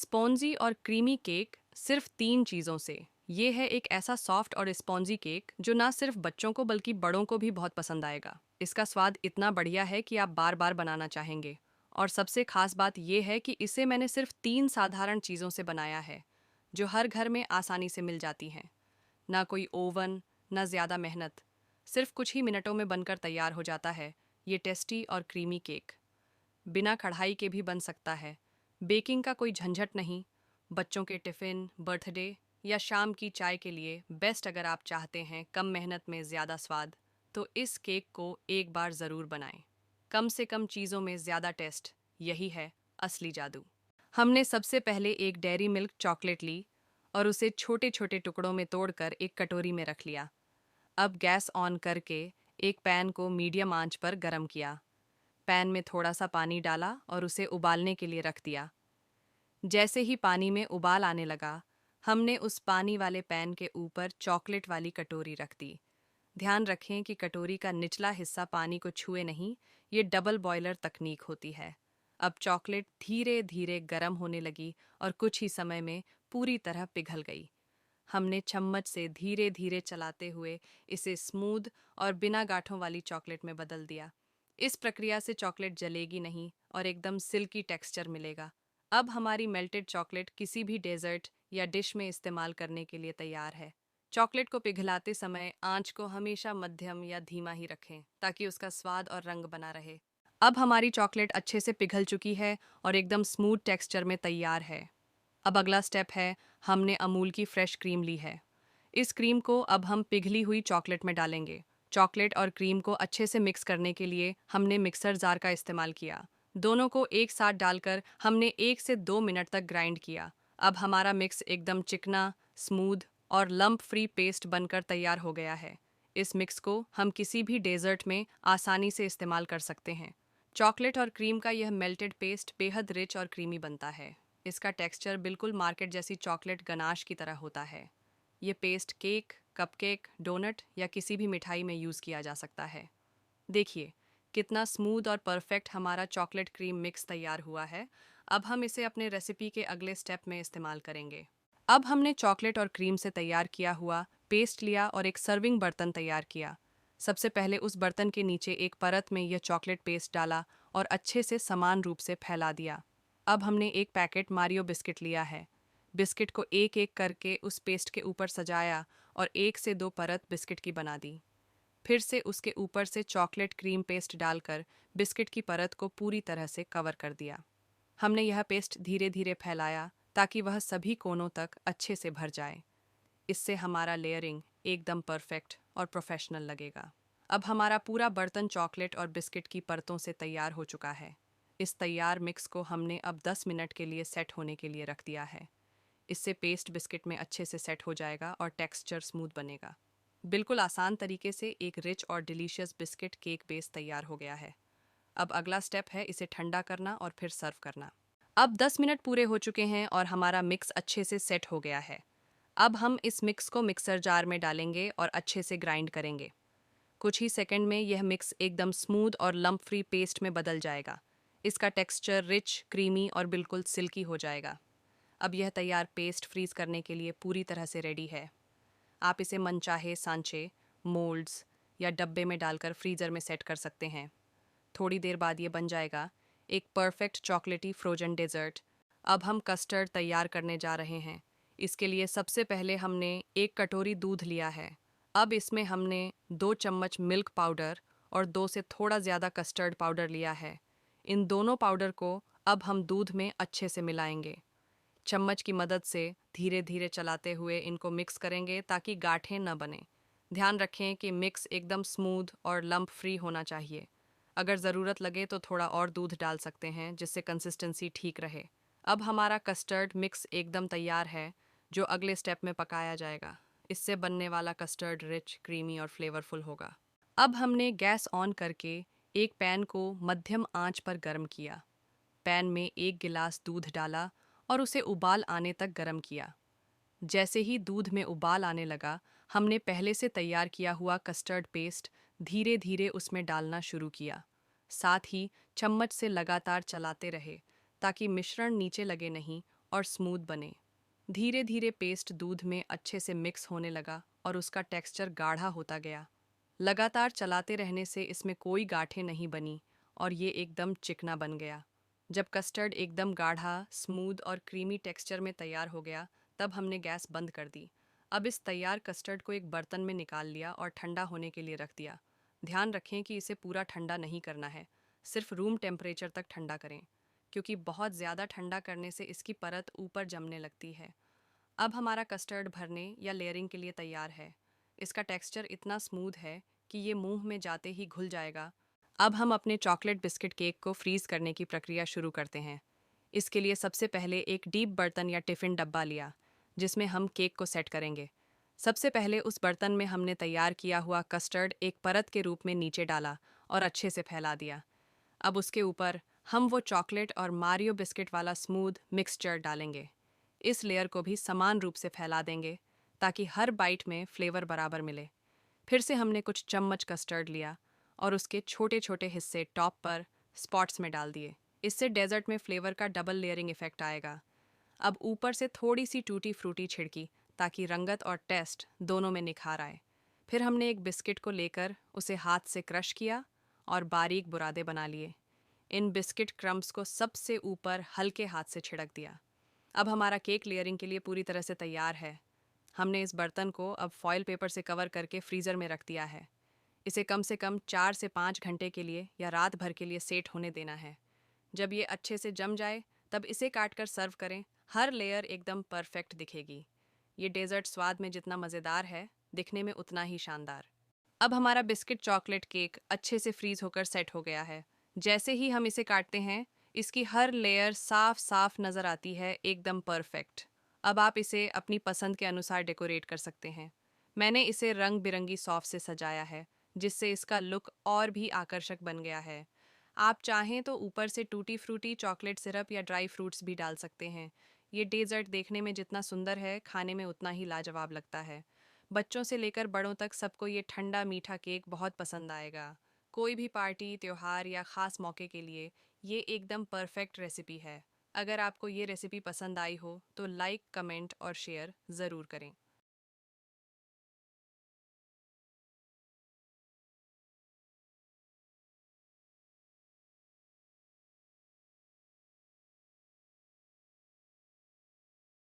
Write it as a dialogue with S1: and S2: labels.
S1: Spongy और creamy cake सिर्फ 3 चीज़ों से। ये है एक ऐसा सॉफ्ट और स्पॉन्जी केक जो ना सिर्फ बच्चों को बल्कि बड़ों को भी बहुत पसंद आएगा। इसका स्वाद इतना बढ़िया है कि आप बार बार बनाना चाहेंगे। और सबसे खास बात यह है कि इसे मैंने सिर्फ 3 साधारण चीज़ों से बनाया है, जो हर घर में आसानी से मिल जाती हैं। ना कोई ओवन, ना ज़्यादा मेहनत, सिर्फ कुछ ही मिनटों में बनकर तैयार हो जाता है ये टेस्टी और क्रीमी केक। बिना कढ़ाई के भी बन सकता है। बेकिंग का कोई झंझट नहीं। बच्चों के टिफ़िन, बर्थडे या शाम की चाय के लिए बेस्ट। अगर आप चाहते हैं कम मेहनत में ज़्यादा स्वाद, तो इस केक को एक बार ज़रूर बनाएं। कम से कम चीज़ों में ज़्यादा टेस्ट, यही है असली जादू। हमने सबसे पहले एक डेयरी मिल्क चॉकलेट ली और उसे छोटे छोटे टुकड़ों में तोड़कर एक कटोरी में रख लिया। अब गैस ऑन करके एक पैन को मीडियम आंच पर गरम किया। पैन में थोड़ा सा पानी डाला और उसे उबालने के लिए रख दिया। जैसे ही पानी में उबाल आने लगा, हमने उस पानी वाले पैन के ऊपर चॉकलेट वाली कटोरी रख दी। ध्यान रखें कि कटोरी का निचला हिस्सा पानी को छुए नहीं, ये डबल बॉयलर तकनीक होती है। अब चॉकलेट धीरे धीरे गर्म होने लगी और कुछ ही समय में पूरी तरह पिघल गई। हमने चम्मच से धीरे धीरे चलाते हुए इसे स्मूथ और बिना गांठों वाली चॉकलेट में बदल दिया। इस प्रक्रिया से चॉकलेट जलेगी नहीं और एकदम सिल्की टेक्सचर मिलेगा। अब हमारी मेल्टेड चॉकलेट किसी भी डेजर्ट या डिश में इस्तेमाल करने के लिए तैयार है। चॉकलेट को पिघलाते समय आंच को हमेशा मध्यम या धीमा ही रखें ताकि उसका स्वाद और रंग बना रहे। अब हमारी चॉकलेट अच्छे से पिघल चुकी है और एकदम स्मूथ टेक्सचर में तैयार है। अब अगला स्टेप है, हमने अमूल की फ्रेश क्रीम ली है। इस क्रीम को अब हम पिघली हुई चॉकलेट में डालेंगे। चॉकलेट और क्रीम को अच्छे से मिक्स करने के लिए हमने मिक्सर जार का इस्तेमाल किया। दोनों को एक साथ डालकर हमने 1 से 2 मिनट तक ग्राइंड किया। अब हमारा मिक्स एकदम चिकना, स्मूथ और लंप फ्री पेस्ट बनकर तैयार हो गया है। इस मिक्स को हम किसी भी डेजर्ट में आसानी से इस्तेमाल कर सकते हैं। चॉकलेट और क्रीम का यह मेल्टेड पेस्ट बेहद रिच और क्रीमी बनता है। इसका टेक्सचर बिल्कुल मार्केट जैसी चॉकलेट गनाश की तरह होता है। ये पेस्ट केक, कपकेक, डोनट या किसी भी मिठाई में यूज़ किया जा सकता है। देखिए कितना स्मूथ और परफेक्ट हमारा चॉकलेट क्रीम मिक्स तैयार हुआ है। अब हम इसे अपने रेसिपी के अगले स्टेप में इस्तेमाल करेंगे। अब हमने चॉकलेट और क्रीम से तैयार किया हुआ पेस्ट लिया और एक सर्विंग बर्तन तैयार किया। सबसे पहले उस बर्तन के नीचे एक परत में यह चॉकलेट पेस्ट डाला और अच्छे से समान रूप से फैला दिया। अब हमने एक पैकेट मारियो बिस्किट लिया है। बिस्किट को एक एक करके उस पेस्ट के ऊपर सजाया और 1 से 2 परत बिस्किट की बना दी। फिर से उसके ऊपर से चॉकलेट क्रीम पेस्ट डालकर बिस्किट की परत को पूरी तरह से कवर कर दिया। हमने यह पेस्ट धीरे धीरे फैलाया ताकि वह सभी कोनों तक अच्छे से भर जाए। इससे हमारा लेयरिंग एकदम परफेक्ट और प्रोफेशनल लगेगा। अब हमारा पूरा बर्तन चॉकलेट और बिस्किट की परतों से तैयार हो चुका है। इस तैयार मिक्स को हमने अब 10 मिनट के लिए सेट होने के लिए रख दिया है। इससे पेस्ट बिस्किट में अच्छे से सेट हो जाएगा और टेक्सचर स्मूथ बनेगा। बिल्कुल आसान तरीके से एक रिच और डिलीशियस बिस्किट केक बेस तैयार हो गया है। अब अगला स्टेप है इसे ठंडा करना और फिर सर्व करना। अब 10 मिनट पूरे हो चुके हैं और हमारा मिक्स अच्छे से सेट हो गया है। अब हम इस मिक्स को मिक्सर जार में डालेंगे और अच्छे से ग्राइंड करेंगे। कुछ ही सेकंड में यह मिक्स एकदम स्मूथ और लंप फ्री पेस्ट में बदल जाएगा। इसका टेक्सचर रिच, क्रीमी और बिल्कुल सिल्की हो जाएगा। अब यह तैयार पेस्ट फ्रीज करने के लिए पूरी तरह से रेडी है। आप इसे मनचाहे सांचे, मोल्ड्स या डब्बे में डालकर फ्रीज़र में सेट कर सकते हैं। थोड़ी देर बाद ये बन जाएगा एक परफेक्ट चॉकलेटी फ्रोजन डेजर्ट। अब हम कस्टर्ड तैयार करने जा रहे हैं। इसके लिए सबसे पहले हमने एक कटोरी दूध लिया है। अब इसमें हमने 2 चम्मच मिल्क पाउडर और 2 से थोड़ा ज़्यादा कस्टर्ड पाउडर लिया है। इन दोनों पाउडर को अब हम दूध में अच्छे से मिलाएंगे। चम्मच की मदद से धीरे धीरे चलाते हुए इनको मिक्स करेंगे ताकि गांठें न बने। ध्यान रखें कि मिक्स एकदम स्मूथ और लंप फ्री होना चाहिए। अगर ज़रूरत लगे तो थोड़ा और दूध डाल सकते हैं जिससे कंसिस्टेंसी ठीक रहे। अब हमारा कस्टर्ड मिक्स एकदम तैयार है, जो अगले स्टेप में पकाया जाएगा। इससे बनने वाला कस्टर्ड रिच, क्रीमी और फ्लेवरफुल होगा। अब हमने गैस ऑन करके एक पैन को मध्यम आंच पर गर्म किया। पैन में 1 गिलास दूध डाला और उसे उबाल आने तक गर्म किया। जैसे ही दूध में उबाल आने लगा, हमने पहले से तैयार किया हुआ कस्टर्ड पेस्ट धीरे धीरे उसमें डालना शुरू किया। साथ ही चम्मच से लगातार चलाते रहे ताकि मिश्रण नीचे लगे नहीं और स्मूथ बने। धीरे धीरे पेस्ट दूध में अच्छे से मिक्स होने लगा और उसका टेक्सचर गाढ़ा होता गया। लगातार चलाते रहने से इसमें कोई गांठें नहीं बनी और ये एकदम चिकना बन गया। जब कस्टर्ड एकदम गाढ़ा, स्मूथ और क्रीमी टेक्सचर में तैयार हो गया, तब हमने गैस बंद कर दी। अब इस तैयार कस्टर्ड को एक बर्तन में निकाल लिया और ठंडा होने के लिए रख दिया। ध्यान रखें कि इसे पूरा ठंडा नहीं करना है, सिर्फ रूम टेम्परेचर तक ठंडा करें, क्योंकि बहुत ज़्यादा ठंडा करने से इसकी परत ऊपर जमने लगती है। अब हमारा कस्टर्ड भरने या लेयरिंग के लिए तैयार है। इसका टेक्सचर इतना स्मूथ है कि ये मुंह में जाते ही घुल जाएगा। अब हम अपने चॉकलेट बिस्किट केक को फ्रीज़ करने की प्रक्रिया शुरू करते हैं। इसके लिए सबसे पहले एक डीप बर्तन या टिफ़िन डब्बा लिया, जिसमें हम केक को सेट करेंगे। सबसे पहले उस बर्तन में हमने तैयार किया हुआ कस्टर्ड एक परत के रूप में नीचे डाला और अच्छे से फैला दिया। अब उसके ऊपर हम वो चॉकलेट और मारियो बिस्किट वाला स्मूथ मिक्सचर डालेंगे। इस लेयर को भी समान रूप से फैला देंगे ताकि हर बाइट में फ्लेवर बराबर मिले। फिर से हमने कुछ चम्मच कस्टर्ड लिया और उसके छोटे छोटे हिस्से टॉप पर स्पॉट्स में डाल दिए। इससे डेजर्ट में फ्लेवर का डबल लेयरिंग इफेक्ट आएगा। अब ऊपर से थोड़ी सी टूटी फ्रूटी छिड़की ताकि रंगत और टेस्ट दोनों में निखार आए। फिर हमने एक बिस्किट को लेकर उसे हाथ से क्रश किया और बारीक बुरादे बना लिए। इन बिस्किट क्रम्स को सबसे ऊपर हल्के हाथ से छिड़क दिया। अब हमारा केक लेयरिंग के लिए पूरी तरह से तैयार है। हमने इस बर्तन को अब फॉयल पेपर से कवर करके फ्रीज़र में रख दिया है। इसे कम से कम 4 से 5 घंटे के लिए या रात भर के लिए सेट होने देना है। जब ये अच्छे से जम जाए, तब इसे काटकर सर्व करें। हर लेयर एकदम परफेक्ट दिखेगी। ये डेजर्ट स्वाद में जितना मज़ेदार है, दिखने में उतना ही शानदार। अब हमारा बिस्किट चॉकलेट केक अच्छे से फ्रीज होकर सेट हो गया है। जैसे ही हम इसे काटते हैं, इसकी हर लेयर साफ साफ नज़र आती है, एकदम परफेक्ट। अब आप इसे अपनी पसंद के अनुसार डेकोरेट कर सकते हैं। मैंने इसे रंग बिरंगी सौंफ से सजाया है, जिससे इसका लुक और भी आकर्षक बन गया है। आप चाहें तो ऊपर से टूटी फ्रूटी चॉकलेट सिरप या ड्राई फ्रूट्स भी डाल सकते हैं। ये डेजर्ट देखने में जितना सुंदर है, खाने में उतना ही लाजवाब लगता है। बच्चों से लेकर बड़ों तक सबको ये ठंडा मीठा केक बहुत पसंद आएगा। कोई भी पार्टी, त्योहार या ख़ास मौके के लिए ये एकदम परफेक्ट रेसिपी है। अगर आपको ये रेसिपी पसंद आई हो तो लाइक, कमेंट और शेयर ज़रूर करें।